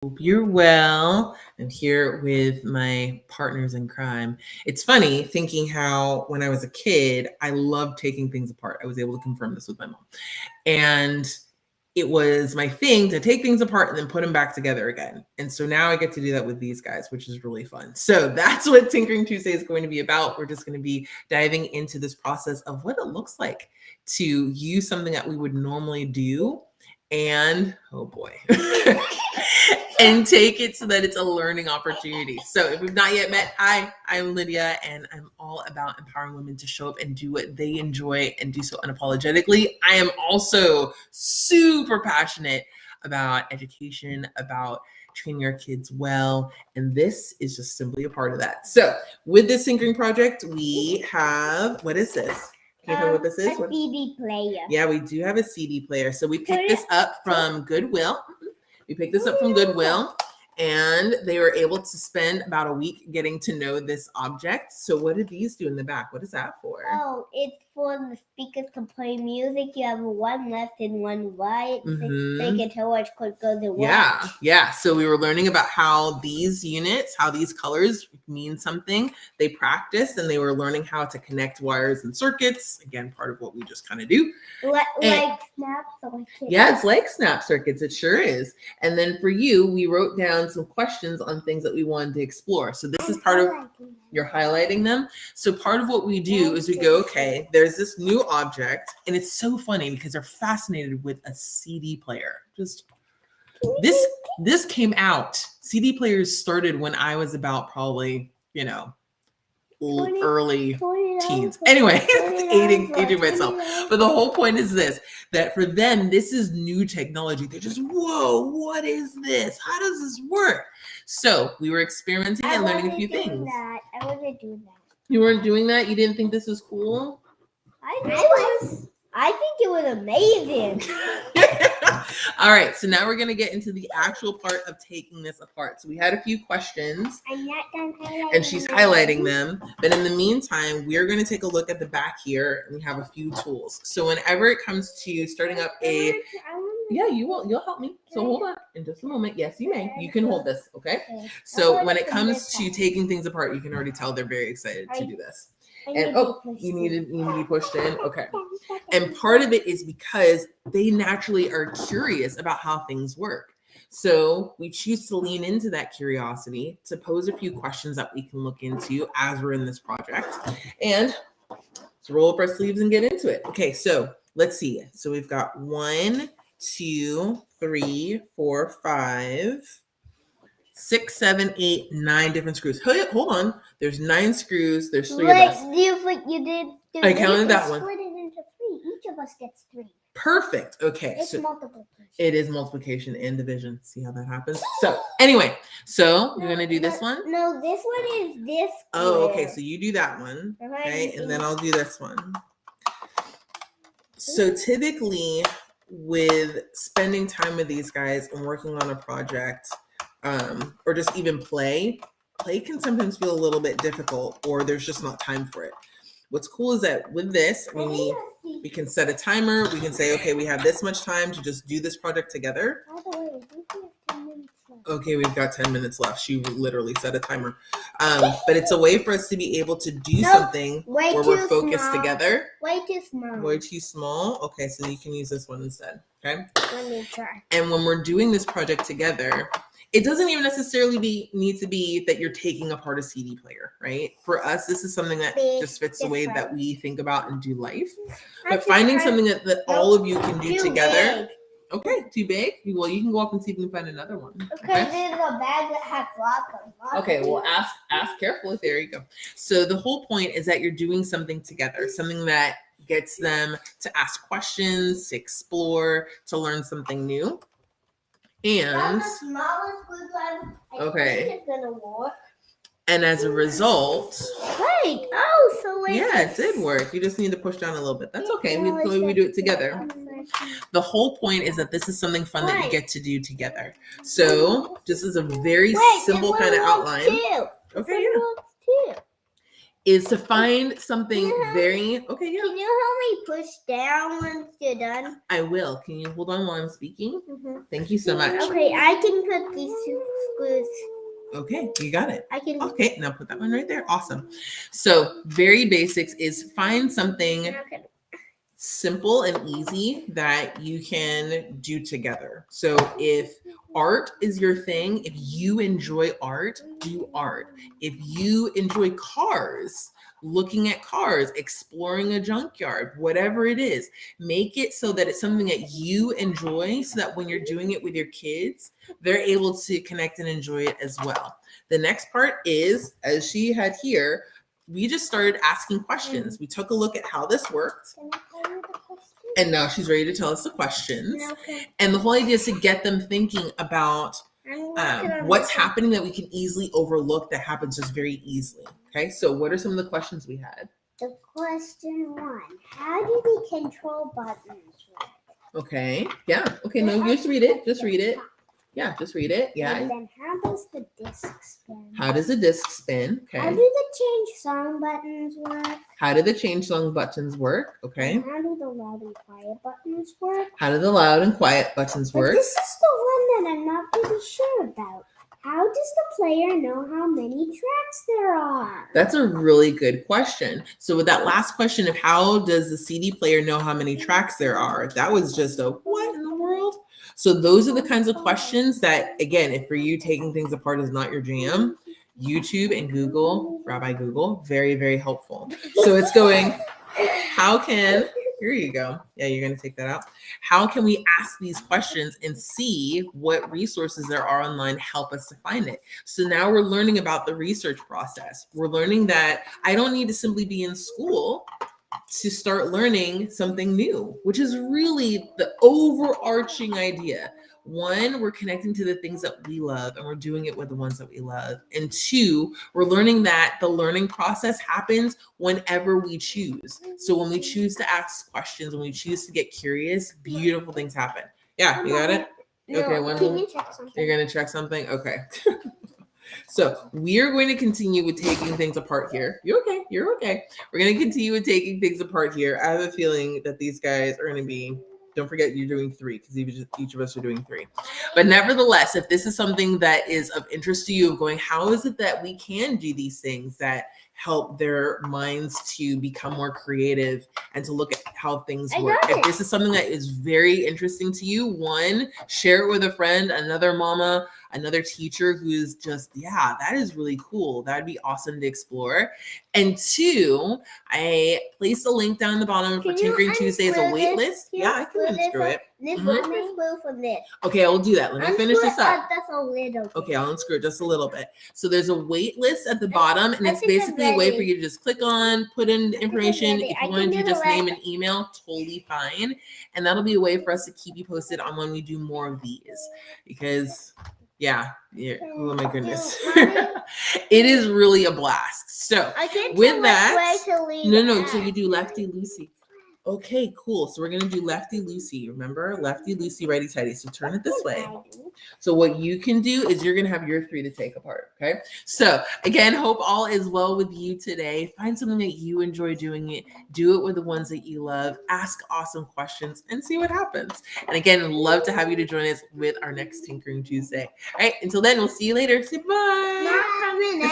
Hope you're well. I'm here with my partners in crime. It's funny thinking how when I was a kid, I loved taking things apart. I was able to confirm this with my mom. And it was my thing to take things apart and then put them back together again. And so now I get to do that with these guys, which is really fun. So that's what Tinkering Tuesday is going to be about. We're just going to be diving into this process of what it looks like to use something that we would normally do and, oh boy, and take it so that it's a learning opportunity. So if we've not yet met, hi, I'm Lydia, and I'm all about empowering women to show up and do what they enjoy and do so unapologetically. I am also super passionate about education, about training our kids well, and this is just simply a part of that. So with this Tinkering project, we have, what is this? Can you tell me what this is? A CD player. Yeah, we do have a CD player. So we picked this up from Goodwill. We picked this up from Goodwill, and they were able to spend about a week getting to know this object. So what did these do in the back? What is that for? Oh, it's for the speakers to play music. You have one left and one right. So you can tell which code goes in what. Yeah. So we were learning about how these units, how these colors mean something. They practiced and they were learning how to connect wires and circuits. Again, part of what we just kind of do. Like snap circuits. Yeah, it's like snap circuits. It sure is. And then for you, we wrote down some questions on things that we wanted to explore. So this is part of, you're highlighting them. So part of what we do is we go, okay, there's this new object, and it's so funny because they're fascinated with a CD player. Just this came out. CD players started when I was about probably, early teens. Anyway, aging myself. But the whole point is this, that for them, this is new technology. They're just, whoa, what is this? How does this work? So we were experimenting and learning a few things. I want to do that. You weren't doing that? You didn't think this was cool? I think it was amazing. All right, so now we're going to get into the actual part of taking this apart. So we had a few questions, I'm not done highlighting and she's highlighting them. But in the meantime, we're going to take a look at the back here, and we have a few tools. So whenever it comes to starting up yeah, you will. You'll help me. So hold on in just a moment. Yes, you may. You can hold this, okay? So when it comes to taking things apart, you can already tell they're very excited to do this. And you need to be pushed in. Okay. And part of it is because they naturally are curious about how things work. So we choose to lean into that curiosity to pose a few questions that we can look into as we're in this project. And let's roll up our sleeves and get into it. Okay, so let's see. So we've got 1, 2, 3, 4, 5, 6, 7, 8, 9 different screws. Hold on. There's 9 screws. There's 3 of us. You did. I counted that one. Split it into 3. Each of us gets 3. Perfect. Okay. It's so multiplication. it is multiplication and division. See how that happens? So anyway, so we're going to do this one. No, this one is this. Oh, okay. So you do that one. Okay. And then I'll do this one. So typically with spending time with these guys and working on a project, or just even play can sometimes feel a little bit difficult, or there's just not time for it. What's cool is that with this, we can set a timer. We can say, okay, we have this much time to just do this project together. Okay, we've got 10 minutes left. She literally set a timer. But it's a way for us to be able to do something where we're focused together. Way too small. Way too small? Okay, so you can use this one instead. Okay? Let me try. And when we're doing this project together, it doesn't even necessarily need to be that you're taking apart a CD player, right? For us, this is something that just fits the way that we think about and do life. But finding something that all of you can do together. Okay, too big? Well, you can go up and see if you can find another one. Okay, there's a bag that has lots of. Okay, well, ask carefully. There you go. So the whole point is that you're doing something together, something that gets them to ask questions, to explore, to learn something new. And okay, and as a result, yeah, it did work. You just need to push down a little bit. That's okay. We do it together. The whole point is that this is something fun that you get to do together. So just as a very simple kind of outline. Okay, yeah. is to find something very, okay, yeah. Can you help me push down once you're done? I will. Can you hold on while I'm speaking? Mm-hmm. Thank you so much. Okay, I can put these two screws. Okay, you got it. I can. Okay, now put that one right there. Awesome. So very basics is find something Okay. simple and easy that you can do together. So if art is your thing, if you enjoy art, do art. If you enjoy cars, looking at cars, exploring a junkyard, whatever it is, make it so that it's something that you enjoy so that when you're doing it with your kids, they're able to connect and enjoy it as well. The next part is, as she had here, we just started asking questions. We took a look at how this worked. Can I tell you the question? And now she's ready to tell us the questions. Okay. And the whole idea is to get them thinking about what's happening that we can easily overlook that happens just very easily. Okay, so what are some of the questions we had? The question 1: how do the control buttons work? Okay, yeah. Okay, no, just read it. Just read it. Yeah, just read it. Yeah. And then how does the disc spin? How does the disc spin? How Okay. do the change song buttons work? How do the change song buttons work? Okay. And how do the loud and quiet buttons work? How do the loud and quiet buttons But work? this is the one that I'm not really sure about. How does the player know how many tracks there are? That's a really good question. So with that last question of how does the CD player know how many tracks there are, that was just a what in the world? So those are the kinds of questions that, again, if for you taking things apart is not your jam, YouTube and Google, Rabbi Google, very, very helpful. So it's going, how can, here you go. Yeah, you're going to take that out. How can we ask these questions and see what resources there are online to help us to find it? So now we're learning about the research process. We're learning that I don't need to simply be in school to start learning something new, which is really the overarching idea. One, we're connecting to the things that we love and we're doing it with the ones that we love. And two, we're learning that the learning process happens whenever we choose. So when we choose to ask questions, when we choose to get curious, beautiful things happen. Yeah, you got it? No, Okay, one can more. you check something? You're going to check something? Okay. So we are going to continue with taking things apart here. You're okay. You're okay. We're going to continue with taking things apart here. I have a feeling that these guys are going to be, don't forget you're doing 3 because each of us are doing 3. But nevertheless, if this is something that is of interest to you of going, how is it that we can do these things that help their minds to become more creative and to look at how things work? If this is something that is very interesting to you, one, share it with a friend, another mama, another teacher who's just, yeah, that is really cool. That'd be awesome to explore. And two, I placed a link down the bottom for Tinkering Tuesdays, a wait list. Yeah, I can unscrew it. This one is blue from this. Okay, I'll do that. Let me finish this up. That's a little bit. Okay, I'll unscrew it just a little bit. So there's a wait list at the bottom, and I it's think I'm basically a way ready. for you to just click on, put in the information. ready. If I you want can to do do just the name rest. and email, totally fine. And that'll be a way for us to keep you posted on when we do more of these. Because yeah, oh my goodness. It is really a blast. So I can't with tell that, where to leave no, at. so you do Lefty Lucy. Okay, cool. So we're gonna do Lefty Lucy. Remember, Lefty Lucy, righty tighty. So turn it this way. So what you can do is you're gonna have your 3 to take apart. Okay. So again, hope all is well with you today. Find something that you enjoy doing it. Do it with the ones that you love. Ask awesome questions and see what happens. And again, love to have you to join us with our next Tinkering Tuesday. All right. Until then, we'll see you later. Say bye. Not coming in.